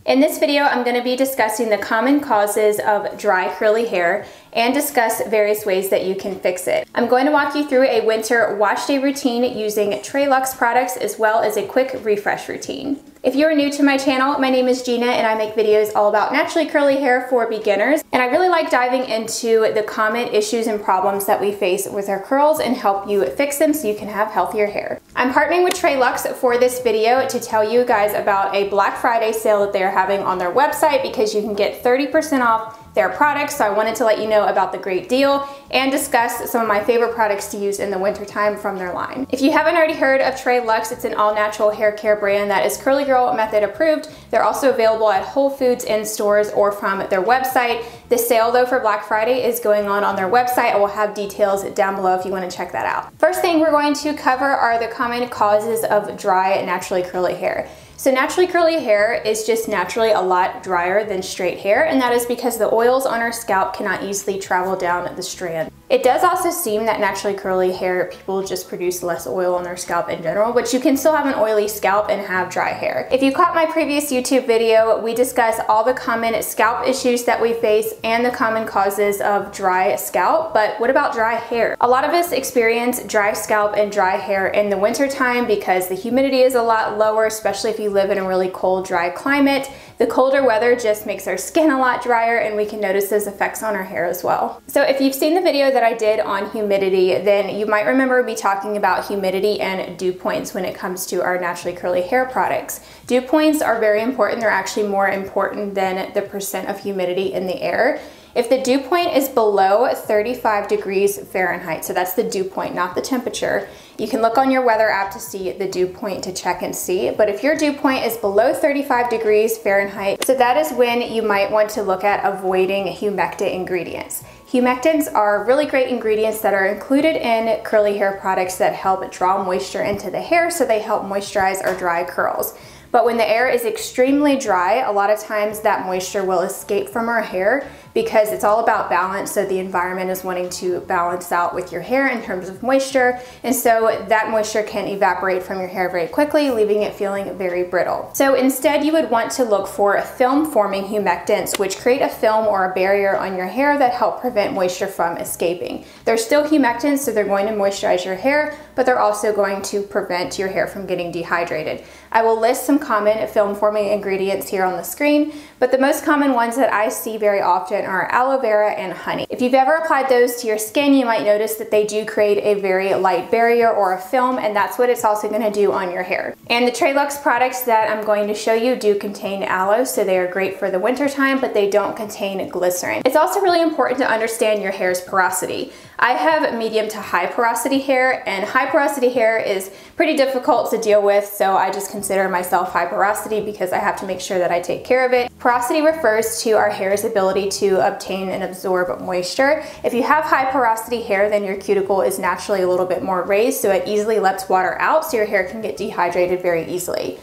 In this video, I'm going to be discussing the common causes of dry, curly hair and discuss various ways that you can fix it. I'm going to walk you through a winter wash day routine using TreLuxe products as well as a quick refresh routine. If you are new to my channel, my name is Gina and I make videos all about naturally curly hair for beginners. And I really like diving into the common issues and problems that we face with our curls and help you fix them so you can have healthier hair. I'm partnering with TreLuxe for this video to tell you guys about a Black Friday sale that they are having on their website because you can get 30% off their products. So I wanted to let you know about the great deal and discuss some of my favorite products to use in the wintertime from their line. If you haven't already heard of TreLuxe, it's an all-natural hair care brand that is Curly Girl method approved. They're also available at Whole Foods in stores or from their website. The sale though for Black Friday is going on their website. I will have details down below if you want to check that out. First thing we're going to cover are the common causes of dry, naturally curly hair. So naturally curly hair is just naturally a lot drier than straight hair, and that is because the oils on our scalp cannot easily travel down the strand. It does also seem that naturally curly hair people just produce less oil on their scalp in general, but you can still have an oily scalp and have dry hair. If you caught my previous YouTube video, we discuss all the common scalp issues that we face and the common causes of dry scalp, but what about dry hair? A lot of us experience dry scalp and dry hair in the winter time because the humidity is a lot lower, especially if you live in a really cold, dry climate. The colder weather just makes our skin a lot drier and we can notice those effects on our hair as well. So if you've seen the video that I did on humidity, then you might remember me talking about humidity and dew points when it comes to our naturally curly hair products. Dew points are very important. They're actually more important than the percent of humidity in the air. If the dew point is below 35 degrees Fahrenheit, so that's the dew point, not the temperature, you can look on your weather app to see the dew point to check and see. But if your dew point is below 35 degrees Fahrenheit, so that is when you might want to look at avoiding humectant ingredients. Humectants are really great ingredients that are included in curly hair products that help draw moisture into the hair, so they help moisturize our dry curls. But when the air is extremely dry, a lot of times that moisture will escape from our hair because it's all about balance. So the environment is wanting to balance out with your hair in terms of moisture. And so that moisture can evaporate from your hair very quickly, leaving it feeling very brittle. So instead you would want to look for film forming humectants, which create a film or a barrier on your hair that help prevent moisture from escaping. They're still humectants, so they're going to moisturize your hair, but they're also going to prevent your hair from getting dehydrated. I will list some common film forming ingredients here on the screen, but the most common ones that I see very often are aloe vera and honey. If you've ever applied those to your skin, you might notice that they do create a very light barrier or a film, and that's what it's also going to do on your hair. And the TreLuxe products that I'm going to show you do contain aloe, so they are great for the winter time, but they don't contain glycerin. It's also really important to understand your hair's porosity. I have medium to high porosity hair, and high porosity hair is pretty difficult to deal with, so I just consider myself high porosity because I have to make sure that I take care of it. Porosity refers to our hair's ability to obtain and absorb moisture. If you have high porosity hair, then your cuticle is naturally a little bit more raised, so it easily lets water out, so your hair can get dehydrated very easily.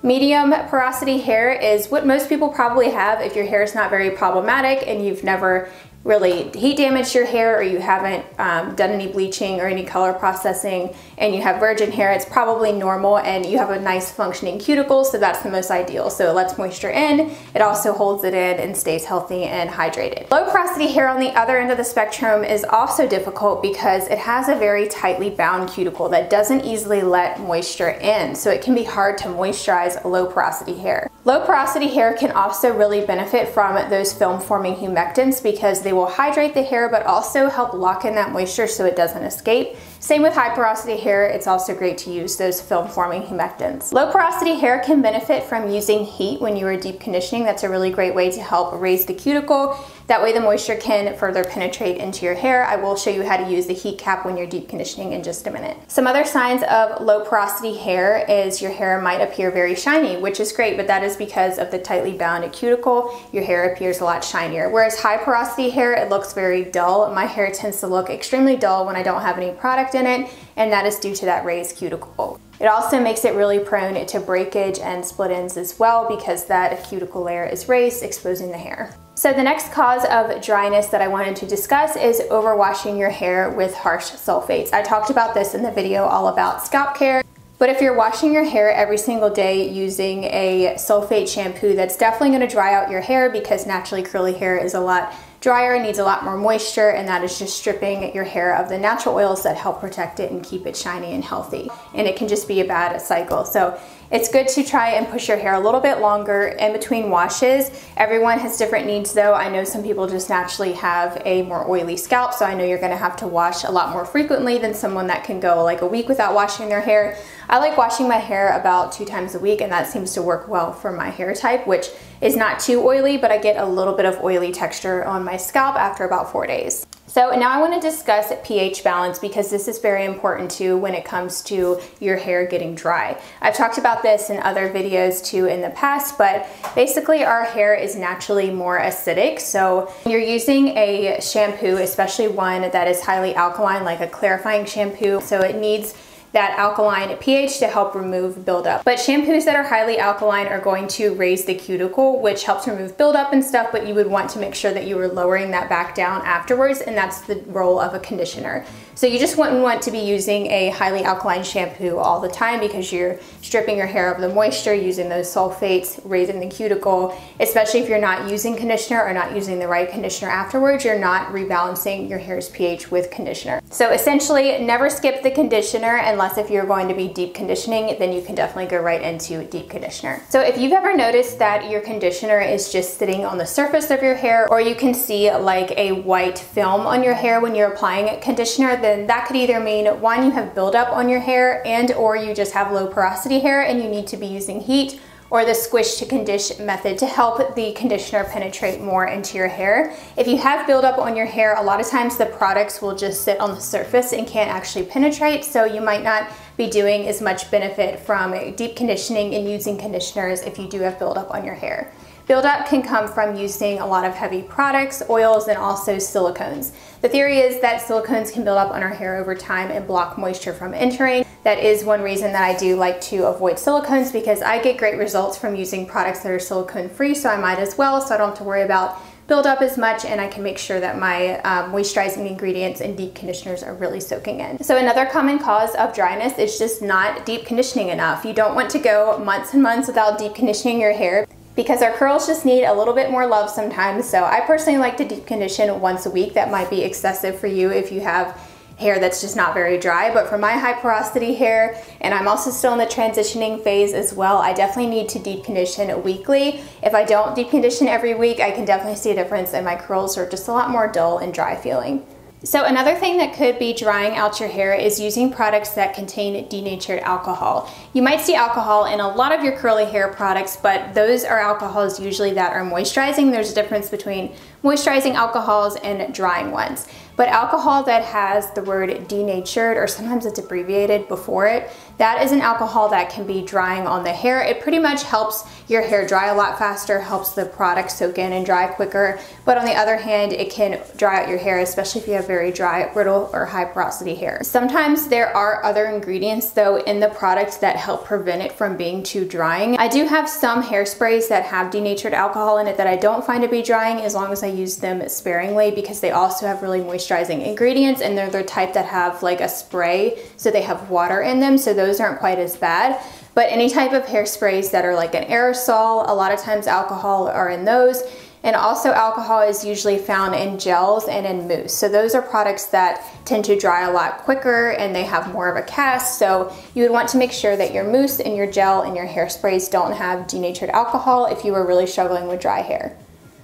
Medium porosity hair is what most people probably have if your hair is not very problematic and you've never really heat damaged your hair, or you haven't done any bleaching or any color processing, and you have virgin hair. It's probably normal, and you have a nice functioning cuticle, so that's the most ideal. So it lets moisture in, it also holds it in and stays healthy and hydrated. Low porosity hair on the other end of the spectrum is also difficult because it has a very tightly bound cuticle that doesn't easily let moisture in, so it can be hard to moisturize low porosity hair. Low porosity hair can also really benefit from those film forming humectants because they will hydrate the hair but also help lock in that moisture so it doesn't escape. Same with high porosity hair, it's also great to use those film forming humectants. Low porosity hair can benefit from using heat when you are deep conditioning. That's a really great way to help raise the cuticle. That way the moisture can further penetrate into your hair. I will show you how to use the heat cap when you're deep conditioning in just a minute. Some other signs of low porosity hair is your hair might appear very shiny, which is great, but that is because of the tightly bound cuticle. Your hair appears a lot shinier. Whereas high porosity hair, it looks very dull. My hair tends to look extremely dull when I don't have any product in it, and that is due to that raised cuticle. It also makes it really prone to breakage and split ends as well because that cuticle layer is raised, exposing the hair. So the next cause of dryness that I wanted to discuss is overwashing your hair with harsh sulfates. I talked about this in the video all about scalp care. But if you're washing your hair every single day using a sulfate shampoo, that's definitely going to dry out your hair because naturally curly hair is a lot drier, needs a lot more moisture, and that is just stripping your hair of the natural oils that help protect it and keep it shiny and healthy. And it can just be a bad cycle. So it's good to try and push your hair a little bit longer in between washes. Everyone has different needs though. I know some people just naturally have a more oily scalp, so I know you're gonna have to wash a lot more frequently than someone that can go like a week without washing their hair. I like washing my hair about 2 times a week, and that seems to work well for my hair type, which is not too oily, but I get a little bit of oily texture on my scalp after about 4 days. So now I want to discuss pH balance because this is very important too when it comes to your hair getting dry. I've talked about this in other videos too in the past, but basically our hair is naturally more acidic. So when you're using a shampoo, especially one that is highly alkaline like a clarifying shampoo, so it needs that alkaline pH to help remove buildup. But shampoos that are highly alkaline are going to raise the cuticle, which helps remove buildup and stuff, but you would want to make sure that you were lowering that back down afterwards, and that's the role of a conditioner. So you just wouldn't want to be using a highly alkaline shampoo all the time because you're stripping your hair of the moisture, using those sulfates, raising the cuticle, especially if you're not using conditioner or not using the right conditioner afterwards, you're not rebalancing your hair's pH with conditioner. So essentially, never skip the conditioner unless if you're going to be deep conditioning, then you can definitely go right into deep conditioner. So if you've ever noticed that your conditioner is just sitting on the surface of your hair, or you can see like a white film on your hair when you're applying conditioner, then that could either mean one, you have buildup on your hair, and or you just have low porosity hair and you need to be using heat or the squish to condition method to help the conditioner penetrate more into your hair. If you have buildup on your hair, a lot of times the products will just sit on the surface and can't actually penetrate, so you might not be doing as much benefit from deep conditioning and using conditioners if you do have buildup on your hair. Buildup can come from using a lot of heavy products, oils, and also silicones. The theory is that silicones can build up on our hair over time and block moisture from entering. That is one reason that I do like to avoid silicones, because I get great results from using products that are silicone free, so I might as well, so I don't have to worry about buildup as much, and I can make sure that my moisturizing ingredients and deep conditioners are really soaking in. So another common cause of dryness is just not deep conditioning enough. You don't want to go months and months without deep conditioning your hair, because our curls just need a little bit more love sometimes. So I personally like to deep condition once a week. That might be excessive for you if you have hair that's just not very dry, but for my high porosity hair, and I'm also still in the transitioning phase as well, I definitely need to deep condition weekly. If I don't deep condition every week, I can definitely see a difference, and my curls are just a lot more dull and dry feeling. So another thing that could be drying out your hair is using products that contain denatured alcohol. You might see alcohol in a lot of your curly hair products, but those are alcohols usually that are moisturizing. There's a difference between moisturizing alcohols and drying ones. But alcohol that has the word denatured, or sometimes it's abbreviated before it, that is an alcohol that can be drying on the hair. It pretty much helps your hair dry a lot faster, helps the product soak in and dry quicker. But on the other hand, it can dry out your hair, especially if you have very dry, brittle, or high porosity hair. Sometimes there are other ingredients though in the product that help prevent it from being too drying. I do have some hairsprays that have denatured alcohol in it that I don't find to be drying, as long as I use them sparingly, because they also have really moisturizing ingredients, and they're the type that have like a spray, so they have water in them, so those aren't quite as bad. But any type of hairsprays that are like an aerosol, a lot of times alcohol are in those. And also alcohol is usually found in gels and in mousse. So those are products that tend to dry a lot quicker and they have more of a cast. So you would want to make sure that your mousse and your gel and your hairsprays don't have denatured alcohol if you were really struggling with dry hair.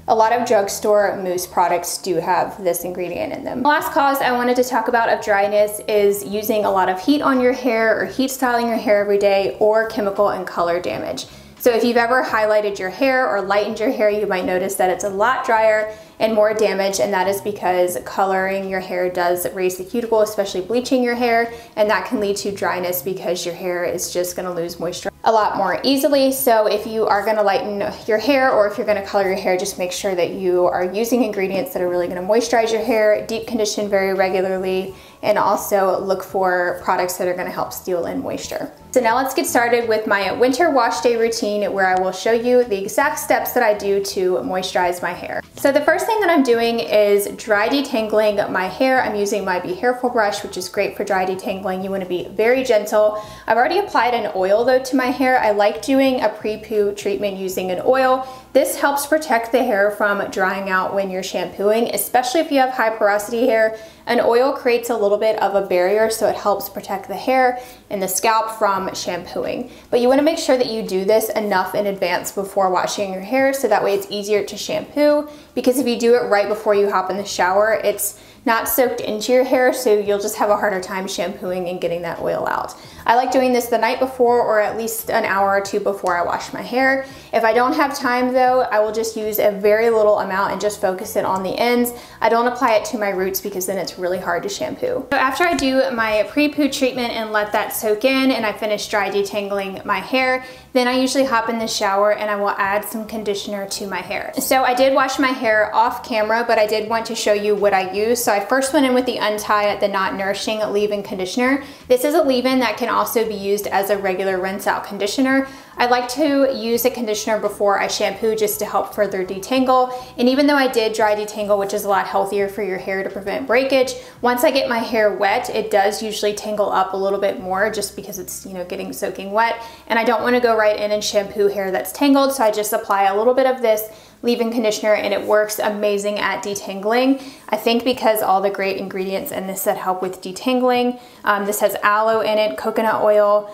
A lot of drugstore mousse products do have this ingredient in them. The last cause I wanted to talk about of dryness is using a lot of heat on your hair, or heat styling your hair every day, or chemical and color damage. So if you've ever highlighted your hair or lightened your hair, you might notice that it's a lot drier and more damaged, and that is because coloring your hair does raise the cuticle, especially bleaching your hair, and that can lead to dryness because your hair is just going to lose moisture a lot more easily. So if you are going to lighten your hair, or if you're going to color your hair, just make sure that you are using ingredients that are really going to moisturize your hair, deep condition very regularly, and also look for products that are going to help steal in moisture. So now let's get started with my winter wash day routine, where I will show you the exact steps that I do to moisturize my hair. So the first thing that I'm doing is dry detangling my hair. I'm using my Be Hairful brush, which is great for dry detangling. You want to be very gentle. I've already applied an oil though to my hair. I like doing a pre-poo treatment using an oil. This helps protect the hair from drying out when you're shampooing, especially if you have high porosity hair. An oil creates a little bit of a barrier, so it helps protect the hair and the scalp from shampooing. But you want to make sure that you do this enough in advance before washing your hair, so that way it's easier to shampoo, because if you do it right before you hop in the shower, it's not soaked into your hair, so you'll just have a harder time shampooing and getting that oil out. I like doing this the night before, or at least an hour or two before I wash my hair. If I don't have time though, I will just use a very little amount and just focus it on the ends. I don't apply it to my roots because then it's really hard to shampoo. So after I do my pre-poo treatment and let that soak in, and I finish dry detangling my hair, then I usually hop in the shower and I will add some conditioner to my hair. So I did wash my hair off camera, but I did want to show you what I use. So I first went in with the Untie the Not Nourishing leave-in conditioner. This is a leave-in that can also be used as a regular rinse out conditioner. I like to use a conditioner before I shampoo just to help further detangle. And even though I did dry detangle, which is a lot healthier for your hair to prevent breakage, once I get my hair wet, it does usually tangle up a little bit more just because it's, getting soaking wet. And I don't want to go right in and shampoo hair that's tangled, so I just apply a little bit of this leave-in conditioner, and it works amazing at detangling. I think because all the great ingredients in this that help with detangling. This has aloe in it, coconut oil.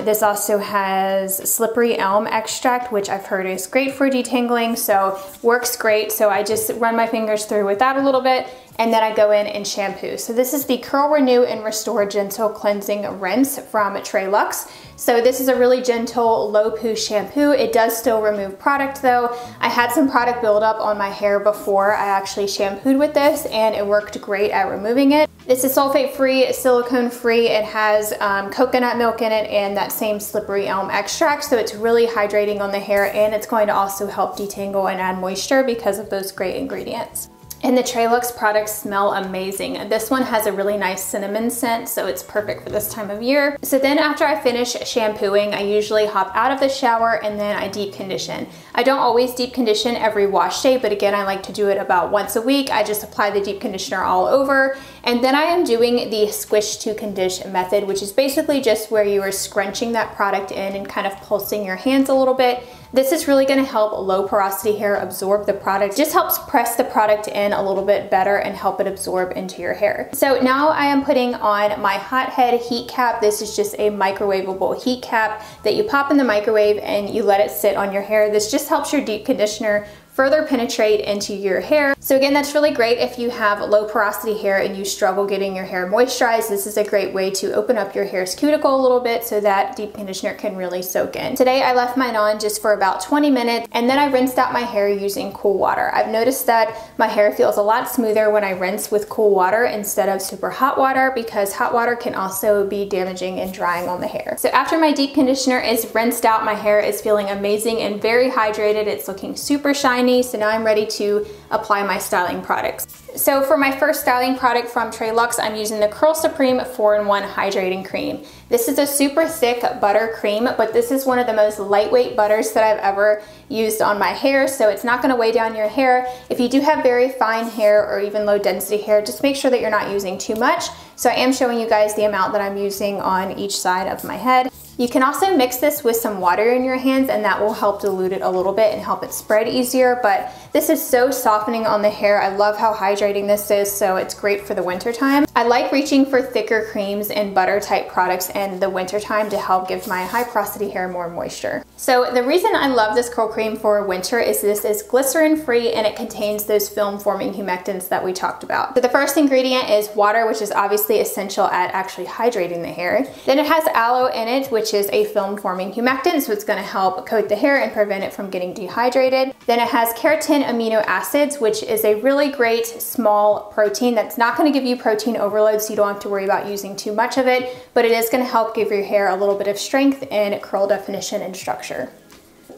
This also has slippery elm extract, which I've heard is great for detangling, so works great. So I just run my fingers through with that a little bit, and then I go in and shampoo. So this is the Curl, Renew, and Restore Gentle Cleansing Rinse from TreLuxe. So this is a really gentle, low poo shampoo. It does still remove product though. I had some product buildup on my hair before I actually shampooed with this, and it worked great at removing it. This is sulfate-free, silicone-free. It has coconut milk in it and that same slippery elm extract, so it's really hydrating on the hair, and it's going to also help detangle and add moisture because of those great ingredients. And the TreLuxe products smell amazing. This one has a really nice cinnamon scent, so it's perfect for this time of year. So then after I finish shampooing, I usually hop out of the shower and then I deep condition. I don't always deep condition every wash day, but again, I like to do it about once a week. I just apply the deep conditioner all over. And then I am doing the squish to condition method, which is basically just where you are scrunching that product in and kind of pulsing your hands a little bit. This is really going to help low porosity hair absorb the product. Just helps press the product in a little bit better and help it absorb into your hair. So now I am putting on my hothead heat cap. This is just a microwavable heat cap that you pop in the microwave and you let it sit on your hair. This just helps your deep conditioner further penetrate into your hair. So again, that's really great if you have low porosity hair and you struggle getting your hair moisturized. This is a great way to open up your hair's cuticle a little bit so that deep conditioner can really soak in. Today I left mine on just for about 20 minutes, and then I rinsed out my hair using cool water. I've noticed that my hair feels a lot smoother when I rinse with cool water instead of super hot water, because hot water can also be damaging and drying on the hair. So after my deep conditioner is rinsed out, my hair is feeling amazing and very hydrated. It's looking super shiny. So now I'm ready to apply my styling products. So for my first styling product from TreLuxe, I'm using the Curl Supreme 4-in-1 Hydrating Cream. This is a super thick butter cream, but this is one of the most lightweight butters that I've ever used on my hair, so it's not going to weigh down your hair. If you do have very fine hair or even low density hair, just make sure that you're not using too much. So I am showing you guys the amount that I'm using on each side of my head. You can also mix this with some water in your hands, and that will help dilute it a little bit and help it spread easier, but this is so softening on the hair. I love how hydrating this is, so it's great for the winter time. I like reaching for thicker creams and butter type products in the winter time to help give my high porosity hair more moisture. So the reason I love this curl cream for winter is this is glycerin free and it contains those film forming humectants that we talked about. So the first ingredient is water, which is obviously essential at actually hydrating the hair. Then it has aloe in it, which is a film forming humectant, so it's going to help coat the hair and prevent it from getting dehydrated. Then it has keratin amino acids, which is a really great small protein that's not going to give you protein overload, so you don't have to worry about using too much of it, but it is going to help give your hair a little bit of strength and curl definition and structure.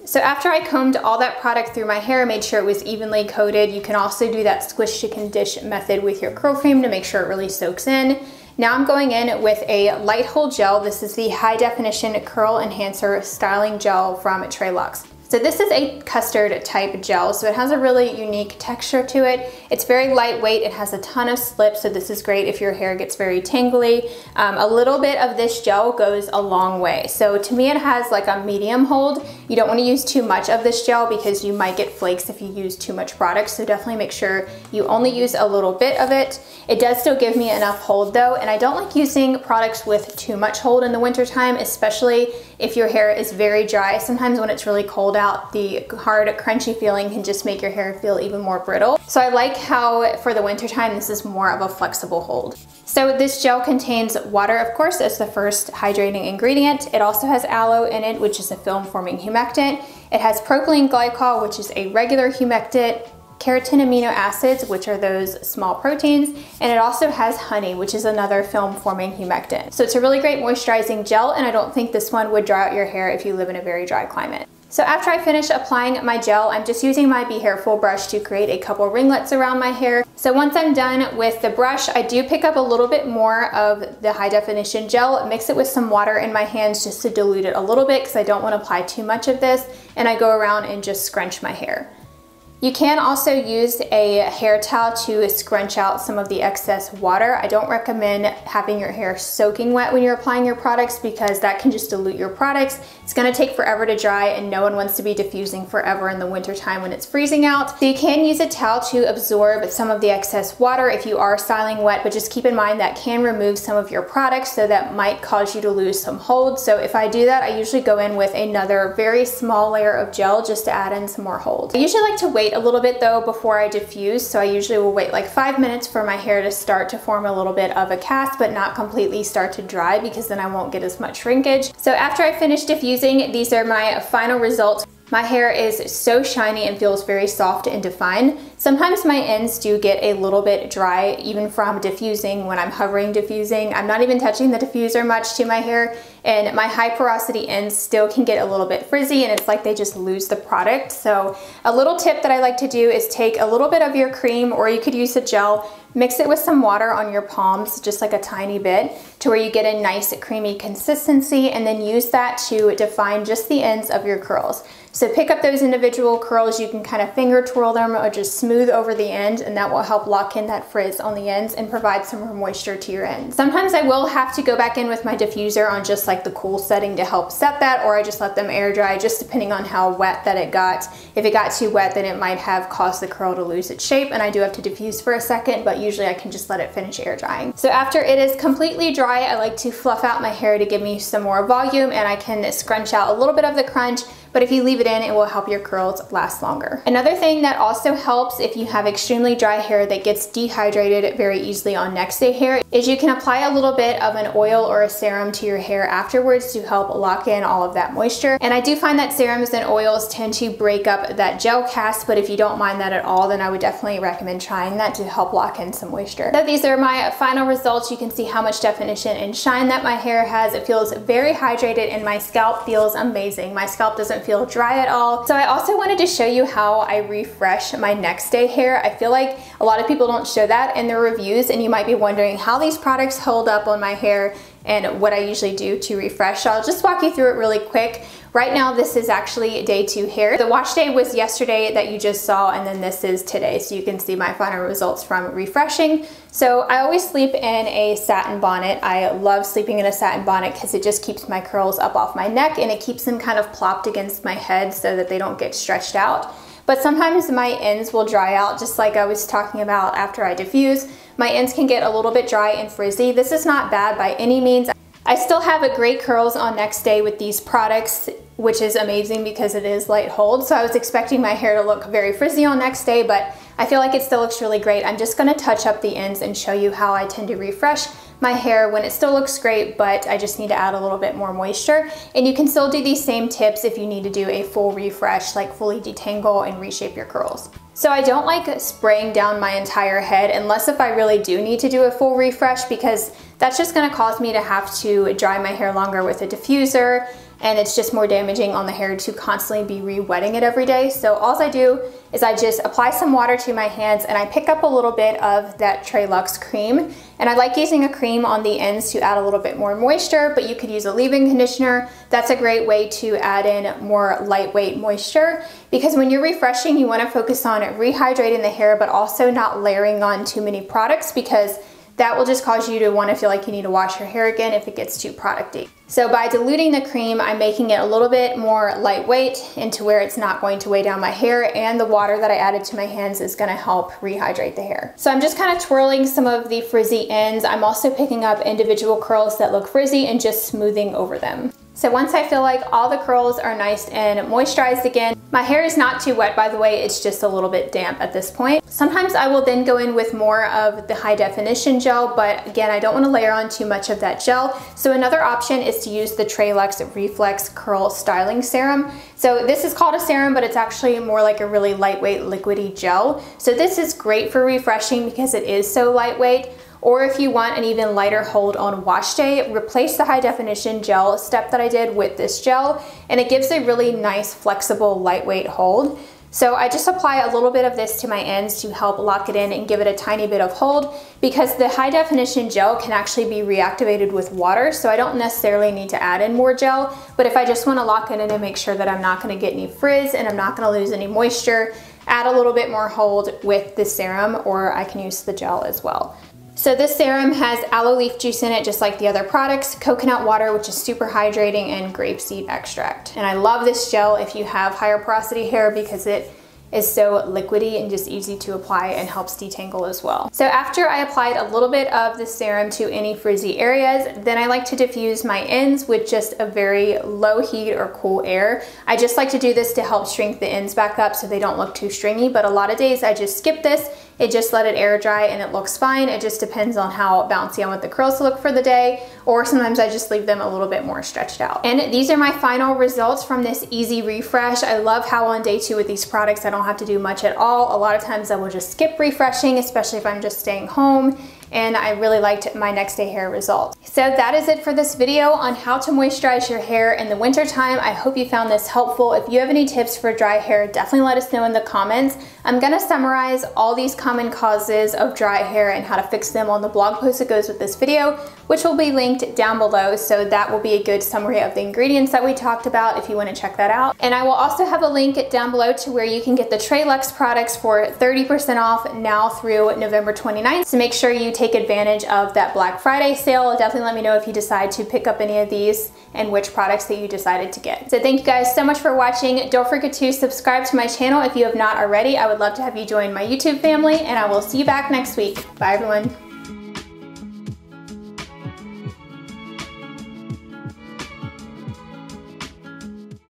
So after I combed all that product through my hair, made sure it was evenly coated, you can also do that squish to condition method with your curl cream to make sure it really soaks in. Now I'm going in with a light hold gel. This is the High Definition Curl Enhancer Styling Gel from TreLuxe. So this is a custard type gel, so it has a really unique texture to it. It's very lightweight, it has a ton of slip, so this is great if your hair gets very tangly. A little bit of this gel goes a long way. So to me it has like a medium hold. You don't want to use too much of this gel because you might get flakes if you use too much product, so definitely make sure you only use a little bit of it. It does still give me enough hold though, and I don't like using products with too much hold in the wintertime, especially if your hair is very dry. Sometimes when it's really cold out, the hard, crunchy feeling can just make your hair feel even more brittle. So I like how for the wintertime, this is more of a flexible hold. So this gel contains water, of course, as the first hydrating ingredient. It also has aloe in it, which is a film-forming humectant. It has propylene glycol, which is a regular humectant, keratin amino acids, which are those small proteins, and it also has honey, which is another film-forming humectant. So it's a really great moisturizing gel, and I don't think this one would dry out your hair if you live in a very dry climate. So after I finish applying my gel, I'm just using my Be Hairful brush to create a couple ringlets around my hair. So once I'm done with the brush, I do pick up a little bit more of the High Definition gel, mix it with some water in my hands just to dilute it a little bit because I don't want to apply too much of this, and I go around and just scrunch my hair. You can also use a hair towel to scrunch out some of the excess water. I don't recommend having your hair soaking wet when you're applying your products because that can just dilute your products. It's gonna take forever to dry and no one wants to be diffusing forever in the winter time when it's freezing out. So you can use a towel to absorb some of the excess water if you are styling wet, but just keep in mind that can remove some of your products, so that might cause you to lose some hold. So if I do that, I usually go in with another very small layer of gel just to add in some more hold. I usually like to wait a little bit though before I diffuse, so I usually will wait like 5 minutes for my hair to start to form a little bit of a cast but not completely start to dry, because then I won't get as much shrinkage. So after I finish diffusing, these are my final results. My hair is so shiny and feels very soft and defined. Sometimes my ends do get a little bit dry even from diffusing when I'm hovering diffusing. I'm not even touching the diffuser much to my hair, and my high porosity ends still can get a little bit frizzy and it's like they just lose the product. So a little tip that I like to do is take a little bit of your cream, or you could use a gel, mix it with some water on your palms, just like a tiny bit, to where you get a nice creamy consistency, and then use that to define just the ends of your curls. So pick up those individual curls, you can kind of finger twirl them or just smooth over the end, and that will help lock in that frizz on the ends and provide some more moisture to your ends. Sometimes I will have to go back in with my diffuser on just like the cool setting to help set that, or I just let them air dry, just depending on how wet that it got. If it got too wet, then it might have caused the curl to lose its shape, and I do have to diffuse for a second, but usually I can just let it finish air drying. So after it is completely dry, I like to fluff out my hair to give me some more volume, and I can scrunch out a little bit of the crunch, but if you leave it in, it will help your curls last longer. Another thing that also helps if you have extremely dry hair that gets dehydrated very easily on next day hair is you can apply a little bit of an oil or a serum to your hair afterwards to help lock in all of that moisture. And I do find that serums and oils tend to break up that gel cast, but if you don't mind that at all, then I would definitely recommend trying that to help lock in some moisture. So these are my final results. You can see how much definition and shine that my hair has. It feels very hydrated and my scalp feels amazing. My scalp doesn't feel dry at all. So I also wanted to show you how I refresh my next day hair. I feel like a lot of people don't show that in their reviews, and you might be wondering how these products hold up on my hair and what I usually do to refresh. So I'll just walk you through it really quick. Right now, this is actually day 2 hair. The wash day was yesterday that you just saw, and then this is today. So you can see my final results from refreshing. So I always sleep in a satin bonnet. I love sleeping in a satin bonnet because it just keeps my curls up off my neck, and it keeps them kind of plopped against my head so that they don't get stretched out. But sometimes my ends will dry out, just like I was talking about after I diffuse. My ends can get a little bit dry and frizzy. This is not bad by any means. I still have a great curls on next day with these products, which is amazing because it is light hold. So I was expecting my hair to look very frizzy on next day, but I feel like it still looks really great. I'm just gonna touch up the ends and show you how I tend to refresh my hair when it still looks great, but I just need to add a little bit more moisture. And you can still do these same tips if you need to do a full refresh, like fully detangle and reshape your curls. So I don't like spraying down my entire head unless if I really do need to do a full refresh, because that's just gonna cause me to have to dry my hair longer with a diffuser, and it's just more damaging on the hair to constantly be re-wetting it every day. So all I do is I just apply some water to my hands and I pick up a little bit of that TreLuxe cream. And I like using a cream on the ends to add a little bit more moisture, but you could use a leave-in conditioner. That's a great way to add in more lightweight moisture, because when you're refreshing, you want to focus on rehydrating the hair, but also not layering on too many products, because that will just cause you to want to feel like you need to wash your hair again if it gets too producty. So by diluting the cream, I'm making it a little bit more lightweight into where it's not going to weigh down my hair, and the water that I added to my hands is going to help rehydrate the hair. So I'm just kind of twirling some of the frizzy ends. I'm also picking up individual curls that look frizzy and just smoothing over them. So once I feel like all the curls are nice and moisturized again, my hair is not too wet, by the way, it's just a little bit damp at this point. Sometimes I will then go in with more of the high definition gel, but again, I don't want to layer on too much of that gel. So another option is to use the TreLuxe Reflex Curl Styling Serum. So this is called a serum, but it's actually more like a really lightweight liquidy gel. So this is great for refreshing because it is so lightweight. Or if you want an even lighter hold on wash day, replace the high definition gel step that I did with this gel, and it gives a really nice, flexible, lightweight hold. So I just apply a little bit of this to my ends to help lock it in and give it a tiny bit of hold, because the high definition gel can actually be reactivated with water, so I don't necessarily need to add in more gel. But if I just want to lock it in and make sure that I'm not going to get any frizz and I'm not going to lose any moisture, add a little bit more hold with the serum, or I can use the gel as well. So this serum has aloe leaf juice in it, just like the other products, coconut water, which is super hydrating, and grapeseed extract. And I love this gel if you have higher porosity hair, because it is so liquidy and just easy to apply and helps detangle as well. So after I applied a little bit of the serum to any frizzy areas, then I like to diffuse my ends with just a very low heat or cool air. I just like to do this to help shrink the ends back up so they don't look too stringy, but a lot of days I just skip this. It just let it air dry and it looks fine. It just depends on how bouncy I want the curls to look for the day, or sometimes I just leave them a little bit more stretched out. And these are my final results from this easy refresh. I love how on day 2 with these products I don't have to do much at all. A lot of times I will just skip refreshing, especially if I'm just staying home, and I really liked my next day hair result. So that is it for this video on how to moisturize your hair in the winter time. I hope you found this helpful. If you have any tips for dry hair, definitely let us know in the comments. I'm gonna summarize all these common causes of dry hair and how to fix them on the blog post that goes with this video, which will be linked down below. So that will be a good summary of the ingredients that we talked about if you want to check that out. And I will also have a link down below to where you can get the TreLuxe products for 30% off now through November 29th. So make sure you take advantage of that Black Friday sale. Definitely let me know if you decide to pick up any of these and which products that you decided to get. So thank you guys so much for watching. Don't forget to subscribe to my channel if you have not already. I would love to have you join my YouTube family, and I will see you back next week. Bye everyone.